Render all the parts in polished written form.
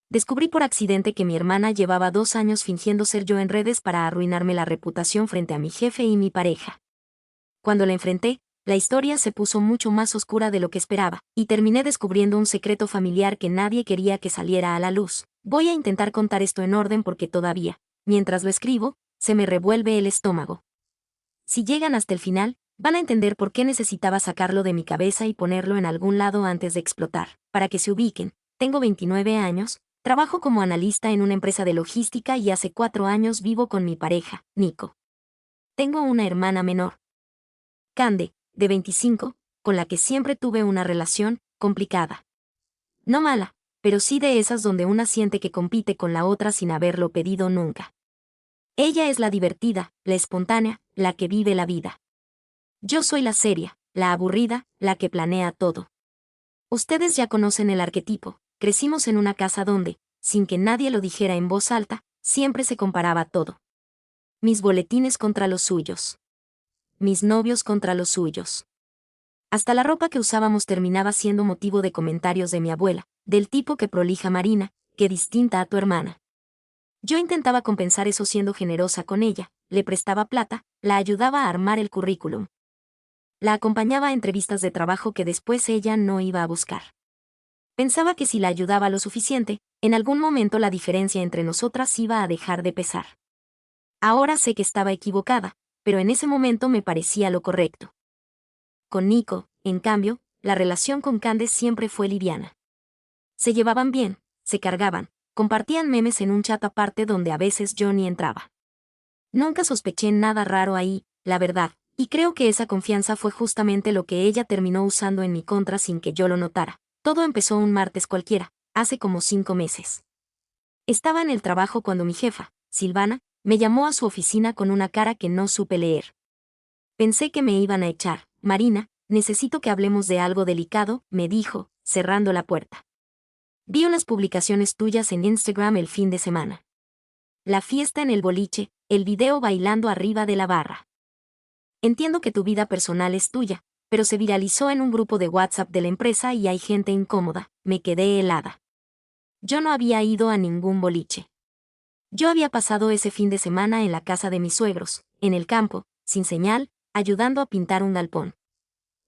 Descubrí por accidente que mi hermana llevaba 2 años fingiendo ser yo en redes para arruinarme la reputación frente a mi jefe y mi pareja. Cuando la enfrenté, la historia se puso mucho más oscura de lo que esperaba, y terminé descubriendo un secreto familiar que nadie quería que saliera a la luz. Voy a intentar contar esto en orden porque todavía, mientras lo escribo, se me revuelve el estómago. Si llegan hasta el final, van a entender por qué necesitaba sacarlo de mi cabeza y ponerlo en algún lado antes de explotar. Para que se ubiquen, tengo 29 años, trabajo como analista en una empresa de logística y hace 4 años vivo con mi pareja, Nico. Tengo una hermana menor, Cande, de 25, con la que siempre tuve una relación complicada. No mala, pero sí de esas donde una siente que compite con la otra sin haberlo pedido nunca. Ella es la divertida, la espontánea, la que vive la vida. Yo soy la seria, la aburrida, la que planea todo. Ustedes ya conocen el arquetipo. Crecimos en una casa donde, sin que nadie lo dijera en voz alta, siempre se comparaba todo. Mis boletines contra los suyos. Mis novios contra los suyos. Hasta la ropa que usábamos terminaba siendo motivo de comentarios de mi abuela, del tipo que prolija Marina, que distinta a tu hermana. Yo intentaba compensar eso siendo generosa con ella, le prestaba plata, la ayudaba a armar el currículum. La acompañaba a entrevistas de trabajo que después ella no iba a buscar. Pensaba que si la ayudaba lo suficiente, en algún momento la diferencia entre nosotras iba a dejar de pesar. Ahora sé que estaba equivocada, pero en ese momento me parecía lo correcto. Con Nico, en cambio, la relación con Candace siempre fue liviana. Se llevaban bien, se cargaban, compartían memes en un chat aparte donde a veces yo ni entraba. Nunca sospeché nada raro ahí, la verdad, y creo que esa confianza fue justamente lo que ella terminó usando en mi contra sin que yo lo notara. Todo empezó un martes cualquiera, hace como 5 meses. Estaba en el trabajo cuando mi jefa, Silvana, me llamó a su oficina con una cara que no supe leer. Pensé que me iban a echar. Marina, necesito que hablemos de algo delicado, me dijo, cerrando la puerta. Vi unas publicaciones tuyas en Instagram el fin de semana. La fiesta en el boliche, el video bailando arriba de la barra. Entiendo que tu vida personal es tuya, pero se viralizó en un grupo de WhatsApp de la empresa y hay gente incómoda. Me quedé helada. Yo no había ido a ningún boliche. Yo había pasado ese fin de semana en la casa de mis suegros, en el campo, sin señal, ayudando a pintar un galpón.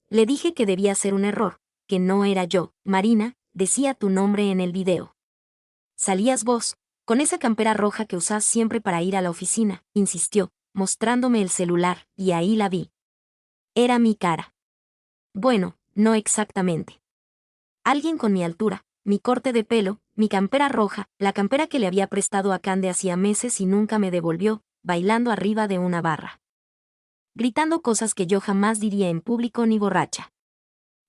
Le dije que debía ser un error, que no era yo. Marina, decía tu nombre en el video. Salías vos, con esa campera roja que usás siempre para ir a la oficina, insistió, mostrándome el celular, y ahí la vi. Era mi cara. Bueno, no exactamente. Alguien con mi altura, mi corte de pelo, mi campera roja, la campera que le había prestado a Cande hacía meses y nunca me devolvió, bailando arriba de una barra. Gritando cosas que yo jamás diría en público ni borracha.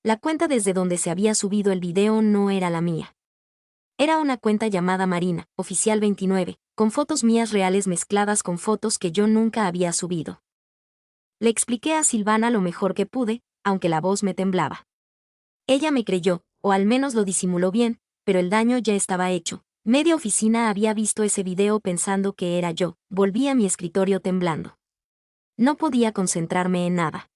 La cuenta desde donde se había subido el video no era la mía. Era una cuenta llamada Marina, Oficial 29, con fotos mías reales mezcladas con fotos que yo nunca había subido. Le expliqué a Silvana lo mejor que pude, aunque la voz me temblaba. Ella me creyó, o al menos lo disimuló bien, pero el daño ya estaba hecho. Media oficina había visto ese video pensando que era yo. Volví a mi escritorio temblando. No podía concentrarme en nada.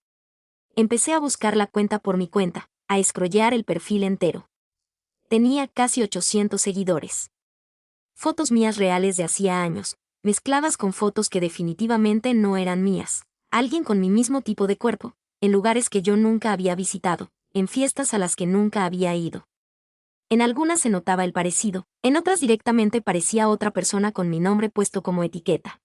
Empecé a buscar la cuenta por mi cuenta, a scrollear el perfil entero. Tenía casi 800 seguidores. Fotos mías reales de hacía años, mezcladas con fotos que definitivamente no eran mías. Alguien con mi mismo tipo de cuerpo, en lugares que yo nunca había visitado, en fiestas a las que nunca había ido. En algunas se notaba el parecido, en otras directamente parecía otra persona con mi nombre puesto como etiqueta.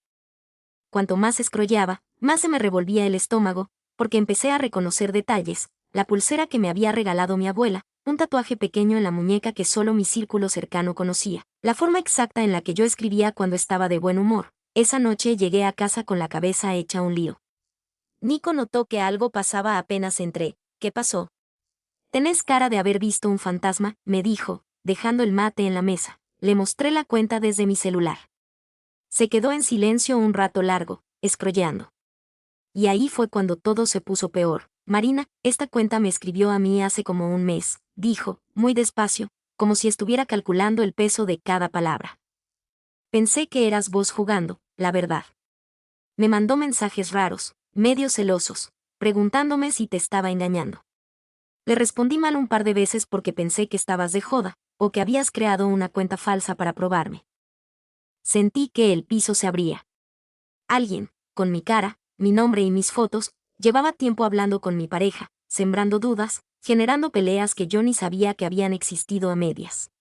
Cuanto más scrolleaba, más se me revolvía el estómago, porque empecé a reconocer detalles, la pulsera que me había regalado mi abuela, un tatuaje pequeño en la muñeca que solo mi círculo cercano conocía, la forma exacta en la que yo escribía cuando estaba de buen humor. Esa noche llegué a casa con la cabeza hecha un lío. Nico notó que algo pasaba apenas entré. ¿Qué pasó? Tenés cara de haber visto un fantasma, me dijo, dejando el mate en la mesa. Le mostré la cuenta desde mi celular. Se quedó en silencio un rato largo, scrolleando. Y ahí fue cuando todo se puso peor. Marina, esta cuenta me escribió a mí hace como un mes, dijo, muy despacio, como si estuviera calculando el peso de cada palabra. Pensé que eras vos jugando, la verdad. Me mandó mensajes raros, medio celosos, preguntándome si te estaba engañando. Le respondí mal un par de veces porque pensé que estabas de joda, ¿O que habías creado una cuenta falsa para probarme? Sentí que el piso se abría. Alguien, con mi cara, mi nombre y mis fotos, llevaba tiempo hablando con mi pareja, sembrando dudas, generando peleas que yo ni sabía que habían existido a medias.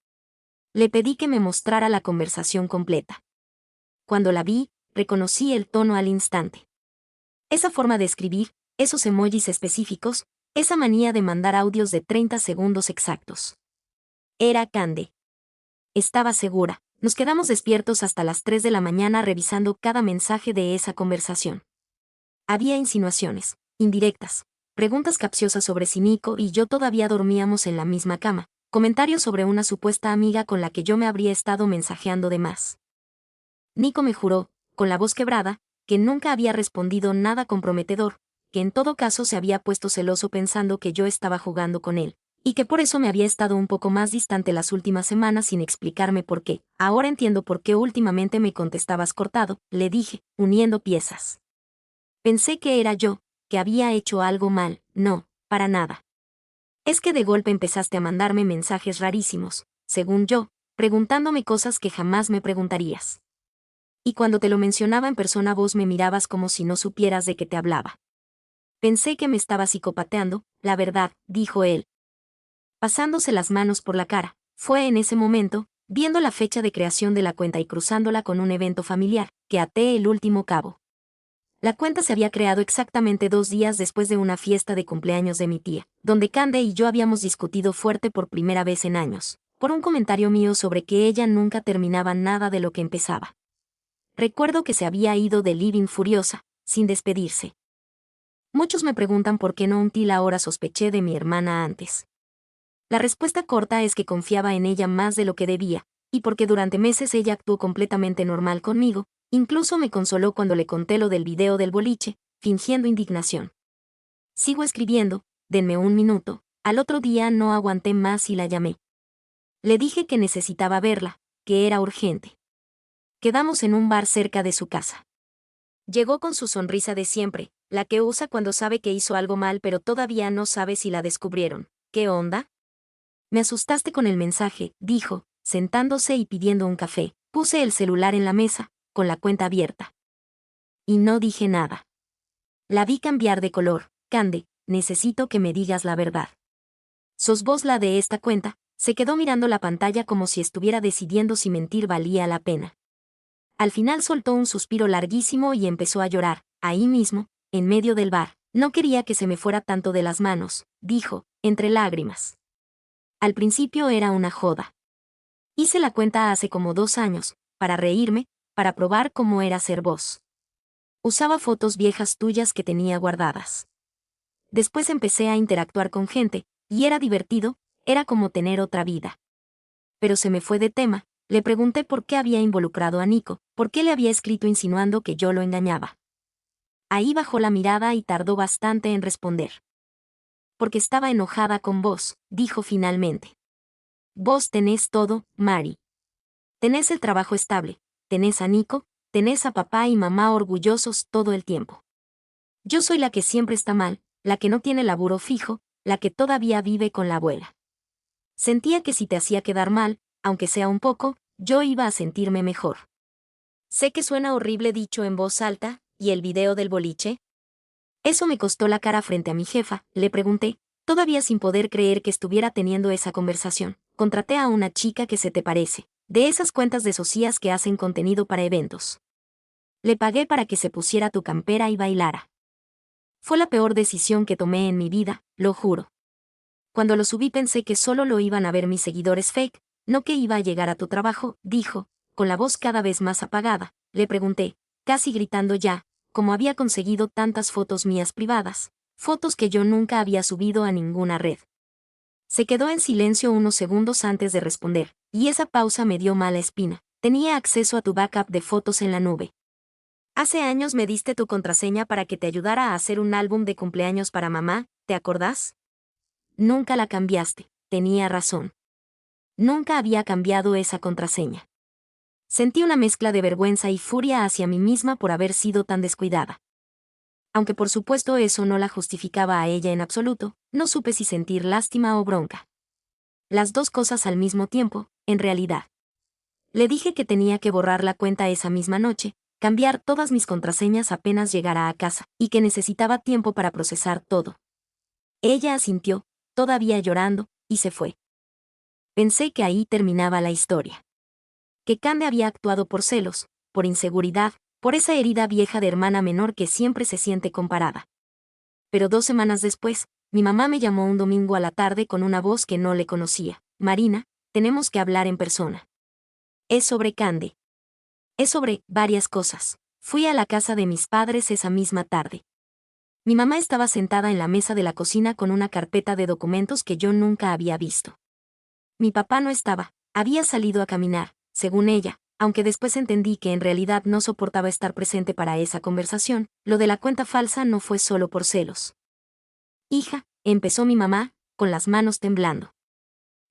Le pedí que me mostrara la conversación completa. Cuando la vi, reconocí el tono al instante. Esa forma de escribir, esos emojis específicos, esa manía de mandar audios de 30 segundos exactos. Era Cande. Estaba segura. Nos quedamos despiertos hasta las 3 de la mañana revisando cada mensaje de esa conversación. Había insinuaciones, indirectas, preguntas capciosas sobre si Nico y yo todavía dormíamos en la misma cama, comentarios sobre una supuesta amiga con la que yo me habría estado mensajeando de más. Nico me juró, con la voz quebrada, que nunca había respondido nada comprometedor, que en todo caso se había puesto celoso pensando que yo estaba jugando con él, y que por eso me había estado un poco más distante las últimas semanas sin explicarme por qué. Ahora entiendo por qué últimamente me contestabas cortado, le dije, uniendo piezas. Pensé que era yo, que había hecho algo mal. No, para nada. Es que de golpe empezaste a mandarme mensajes rarísimos, según yo, preguntándome cosas que jamás me preguntarías. Y cuando te lo mencionaba en persona vos me mirabas como si no supieras de qué te hablaba. Pensé que me estaba psicopateando, la verdad, dijo él, pasándose las manos por la cara. Fue en ese momento, viendo la fecha de creación de la cuenta y cruzándola con un evento familiar, que até el último cabo. La cuenta se había creado exactamente 2 días después de una fiesta de cumpleaños de mi tía, donde Cande y yo habíamos discutido fuerte por primera vez en años, por un comentario mío sobre que ella nunca terminaba nada de lo que empezaba. Recuerdo que se había ido de living furiosa, sin despedirse. Muchos me preguntan por qué no until ahora sospeché de mi hermana antes. La respuesta corta es que confiaba en ella más de lo que debía, y porque durante meses ella actuó completamente normal conmigo, incluso me consoló cuando le conté lo del video del boliche, fingiendo indignación. Sigo escribiendo, denme un minuto, al otro día no aguanté más y la llamé. Le dije que necesitaba verla, que era urgente. Quedamos en un bar cerca de su casa. Llegó con su sonrisa de siempre, la que usa cuando sabe que hizo algo mal pero todavía no sabe si la descubrieron. ¿Qué onda? Me asustaste con el mensaje, dijo, sentándose y pidiendo un café. Puse el celular en la mesa, con la cuenta abierta. Y no dije nada. La vi cambiar de color. Cande, necesito que me digas la verdad. ¿Sos vos la de esta cuenta? Se quedó mirando la pantalla como si estuviera decidiendo si mentir valía la pena. Al final soltó un suspiro larguísimo y empezó a llorar, ahí mismo, en medio del bar. No quería que se me fuera tanto de las manos, dijo, entre lágrimas. Al principio era una joda. Hice la cuenta hace como 2 años, para reírme, para probar cómo era ser vos. Usaba fotos viejas tuyas que tenía guardadas. Después empecé a interactuar con gente, y era divertido, era como tener otra vida. Pero se me fue de tema, le pregunté por qué había involucrado a Nico, por qué le había escrito insinuando que yo lo engañaba. Ahí bajó la mirada y tardó bastante en responder. Porque estaba enojada con vos, dijo finalmente. Vos tenés todo, Mari. Tenés el trabajo estable, tenés a Nico, tenés a papá y mamá orgullosos todo el tiempo. Yo soy la que siempre está mal, la que no tiene laburo fijo, la que todavía vive con la abuela. Sentía que si te hacía quedar mal, aunque sea un poco, yo iba a sentirme mejor. Sé que suena horrible dicho en voz alta, ¿y el video del boliche? Eso me costó la cara frente a mi jefa, le pregunté, todavía sin poder creer que estuviera teniendo esa conversación. Contraté a una chica que se te parece, de esas cuentas de socias que hacen contenido para eventos. Le pagué para que se pusiera tu campera y bailara. Fue la peor decisión que tomé en mi vida, lo juro. Cuando lo subí pensé que solo lo iban a ver mis seguidores fake, no que iba a llegar a tu trabajo, dijo, con la voz cada vez más apagada. Le pregunté, casi gritando ya, cómo había conseguido tantas fotos mías privadas, fotos que yo nunca había subido a ninguna red. Se quedó en silencio unos segundos antes de responder, y esa pausa me dio mala espina. Tenía acceso a tu backup de fotos en la nube. Hace años me diste tu contraseña para que te ayudara a hacer un álbum de cumpleaños para mamá, ¿te acordás? Nunca la cambiaste, tenía razón. Nunca había cambiado esa contraseña. Sentí una mezcla de vergüenza y furia hacia mí misma por haber sido tan descuidada. Aunque por supuesto eso no la justificaba a ella en absoluto, no supe si sentir lástima o bronca. las dos cosas al mismo tiempo, en realidad. Le dije que tenía que borrar la cuenta esa misma noche, cambiar todas mis contraseñas apenas llegara a casa, y que necesitaba tiempo para procesar todo. Ella asintió, todavía llorando, y se fue. Pensé que ahí terminaba la historia. Que Cande había actuado por celos, por inseguridad, por esa herida vieja de hermana menor que siempre se siente comparada. Pero 2 semanas después, mi mamá me llamó un domingo a la tarde con una voz que no le conocía. Marina, tenemos que hablar en persona. Es sobre Cande. Es sobre varias cosas. Fui a la casa de mis padres esa misma tarde. Mi mamá estaba sentada en la mesa de la cocina con una carpeta de documentos que yo nunca había visto. Mi papá no estaba, había salido a caminar, según ella, aunque después entendí que en realidad no soportaba estar presente para esa conversación. Lo de la cuenta falsa no fue solo por celos. Hija, empezó mi mamá, con las manos temblando.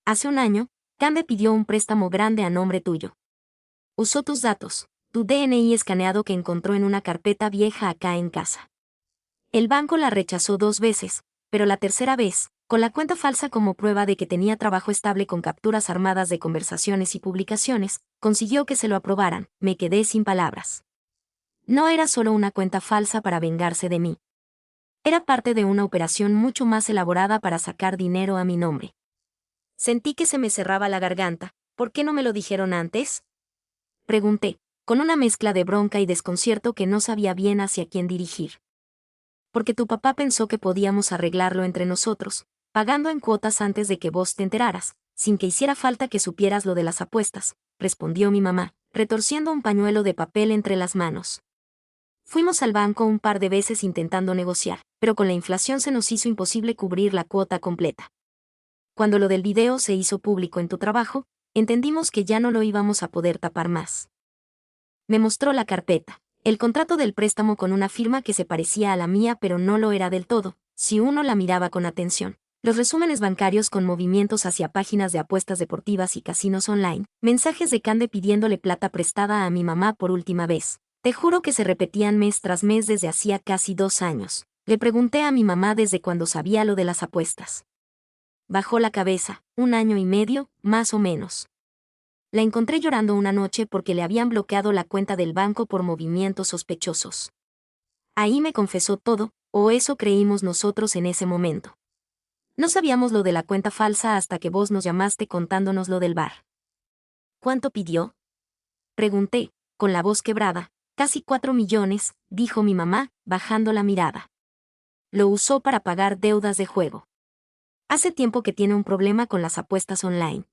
Hace un año, Cande pidió un préstamo grande a nombre tuyo. Usó tus datos, tu DNI escaneado que encontró en una carpeta vieja acá en casa. El banco la rechazó 2 veces, pero la tercera vez, con la cuenta falsa como prueba de que tenía trabajo estable con capturas armadas de conversaciones y publicaciones, consiguió que se lo aprobaran. Me quedé sin palabras. No era solo una cuenta falsa para vengarse de mí. Era parte de una operación mucho más elaborada para sacar dinero a mi nombre. Sentí que se me cerraba la garganta. ¿Por qué no me lo dijeron antes?, pregunté, con una mezcla de bronca y desconcierto que no sabía bien hacia quién dirigir. Porque tu papá pensó que podíamos arreglarlo entre nosotros, pagando en cuotas antes de que vos te enteraras, sin que hiciera falta que supieras lo de las apuestas, respondió mi mamá, retorciendo un pañuelo de papel entre las manos. Fuimos al banco un par de veces intentando negociar, pero con la inflación se nos hizo imposible cubrir la cuota completa. Cuando lo del video se hizo público en tu trabajo, entendimos que ya no lo íbamos a poder tapar más. Me mostró la carpeta, el contrato del préstamo con una firma que se parecía a la mía pero no lo era del todo, si uno la miraba con atención. Los resúmenes bancarios con movimientos hacia páginas de apuestas deportivas y casinos online, mensajes de Cande pidiéndole plata prestada a mi mamá por última vez. Te juro que se repetían mes tras mes desde hacía casi 2 años. Le pregunté a mi mamá desde cuando sabía lo de las apuestas. Bajó la cabeza, 1 año y medio, más o menos. La encontré llorando una noche porque le habían bloqueado la cuenta del banco por movimientos sospechosos. Ahí me confesó todo, o eso creímos nosotros en ese momento. No sabíamos lo de la cuenta falsa hasta que vos nos llamaste contándonos lo del bar. ¿Cuánto pidió?, pregunté, con la voz quebrada. Casi 4 millones, dijo mi mamá, bajando la mirada. Lo usó para pagar deudas de juego. Hace tiempo que tiene un problema con las apuestas online.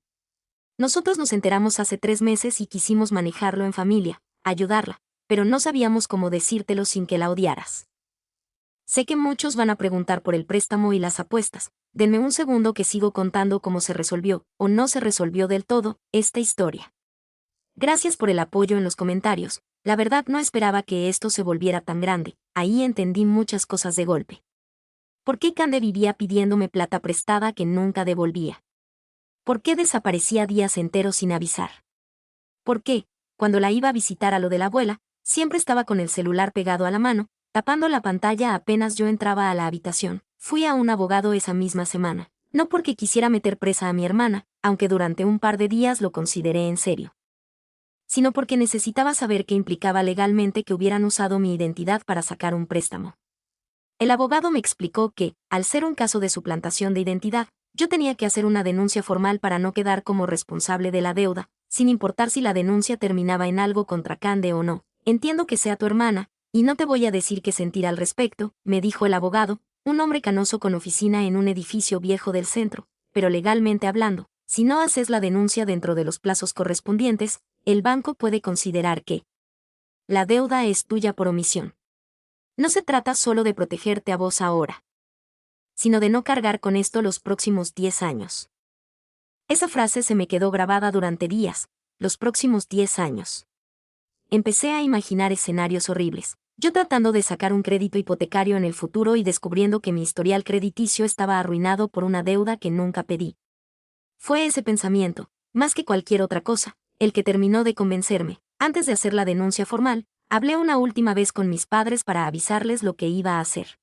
Nosotros nos enteramos hace 3 meses y quisimos manejarlo en familia, ayudarla, pero no sabíamos cómo decírtelo sin que la odiaras. Sé que muchos van a preguntar por el préstamo y las apuestas. Denme un segundo que sigo contando cómo se resolvió, o no se resolvió del todo, esta historia. Gracias por el apoyo en los comentarios. La verdad no esperaba que esto se volviera tan grande. Ahí entendí muchas cosas de golpe. ¿Por qué Cande vivía pidiéndome plata prestada que nunca devolvía? ¿Por qué desaparecía días enteros sin avisar? ¿Por qué, cuando la iba a visitar a lo de la abuela, siempre estaba con el celular pegado a la mano, tapando la pantalla apenas yo entraba a la habitación? Fui a un abogado esa misma semana, no porque quisiera meter presa a mi hermana, aunque durante un par de días lo consideré en serio, sino porque necesitaba saber qué implicaba legalmente que hubieran usado mi identidad para sacar un préstamo. El abogado me explicó que, al ser un caso de suplantación de identidad, yo tenía que hacer una denuncia formal para no quedar como responsable de la deuda, sin importar si la denuncia terminaba en algo contra Cande o no. Entiendo que sea tu hermana, y no te voy a decir qué sentir al respecto, me dijo el abogado, un hombre canoso con oficina en un edificio viejo del centro, pero legalmente hablando, si no haces la denuncia dentro de los plazos correspondientes, el banco puede considerar que la deuda es tuya por omisión. No se trata solo de protegerte a vos ahora, sino de no cargar con esto los próximos 10 años. Esa frase se me quedó grabada durante días, los próximos 10 años. Empecé a imaginar escenarios horribles, yo tratando de sacar un crédito hipotecario en el futuro y descubriendo que mi historial crediticio estaba arruinado por una deuda que nunca pedí. Fue ese pensamiento, más que cualquier otra cosa, el que terminó de convencerme. Antes de hacer la denuncia formal, hablé una última vez con mis padres para avisarles lo que iba a hacer.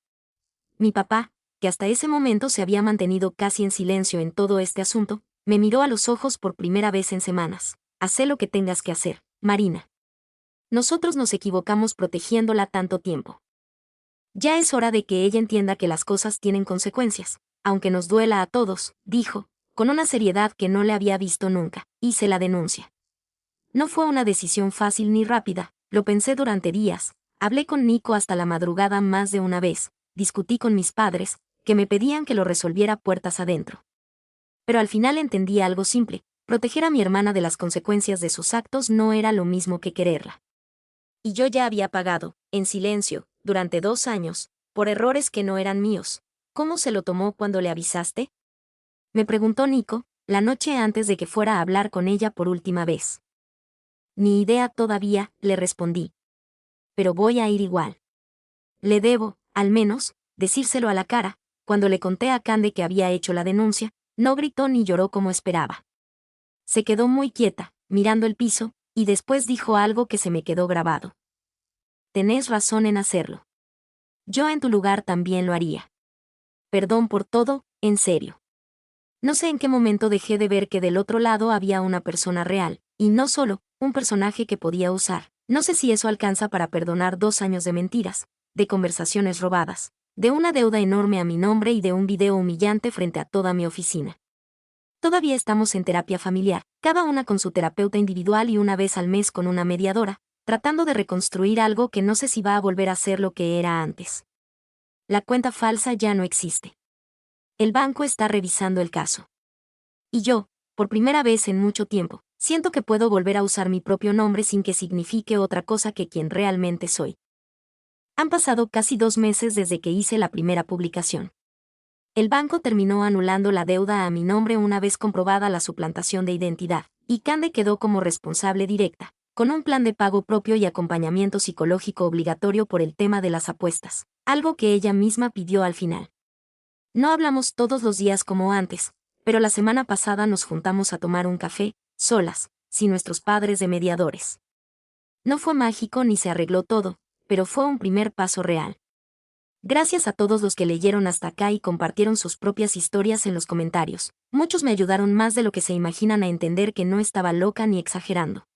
Mi papá, que hasta ese momento se había mantenido casi en silencio en todo este asunto, Me miró a los ojos por primera vez en semanas. Hacé lo que tengas que hacer, Marina. Nosotros nos equivocamos protegiéndola tanto tiempo. Ya es hora de que ella entienda que las cosas tienen consecuencias, aunque nos duela a todos, dijo, con una seriedad que no le había visto nunca. Hice la denuncia. No fue una decisión fácil ni rápida, lo pensé durante días, hablé con Nico hasta la madrugada más de una vez, discutí con mis padres, que me pedían que lo resolviera puertas adentro. Pero al final entendí algo simple, proteger a mi hermana de las consecuencias de sus actos no era lo mismo que quererla. Y yo ya había pagado, en silencio, durante 2 años, por errores que no eran míos. ¿Cómo se lo tomó cuando le avisaste? Me preguntó Nico, la noche antes de que fuera a hablar con ella por última vez. Ni idea todavía, le respondí. Pero voy a ir igual. Le debo, al menos, decírselo a la cara. Cuando le conté a Cande que había hecho la denuncia, no gritó ni lloró como esperaba. Se quedó muy quieta, mirando el piso, y después dijo algo que se me quedó grabado. Tenés razón en hacerlo. Yo en tu lugar también lo haría. Perdón por todo, en serio. No sé en qué momento dejé de ver que del otro lado había una persona real, y no solo, un personaje que podía usar. No sé si eso alcanza para perdonar 2 años de mentiras, de conversaciones robadas, de una deuda enorme a mi nombre y de un video humillante frente a toda mi oficina. Todavía estamos en terapia familiar, cada una con su terapeuta individual y una vez al mes con una mediadora, tratando de reconstruir algo que no sé si va a volver a ser lo que era antes. La cuenta falsa ya no existe. El banco está revisando el caso. Y yo, por primera vez en mucho tiempo, siento que puedo volver a usar mi propio nombre sin que signifique otra cosa que quien realmente soy. Han pasado casi 2 meses desde que hice la primera publicación. El banco terminó anulando la deuda a mi nombre una vez comprobada la suplantación de identidad, y Cande quedó como responsable directa, con un plan de pago propio y acompañamiento psicológico obligatorio por el tema de las apuestas, algo que ella misma pidió al final. No hablamos todos los días como antes, pero la semana pasada nos juntamos a tomar un café, solas, sin nuestros padres de mediadores. No fue mágico ni se arregló todo, pero fue un primer paso real. Gracias a todos los que leyeron hasta acá y compartieron sus propias historias en los comentarios. Muchos me ayudaron más de lo que se imaginan a entender que no estaba loca ni exagerando.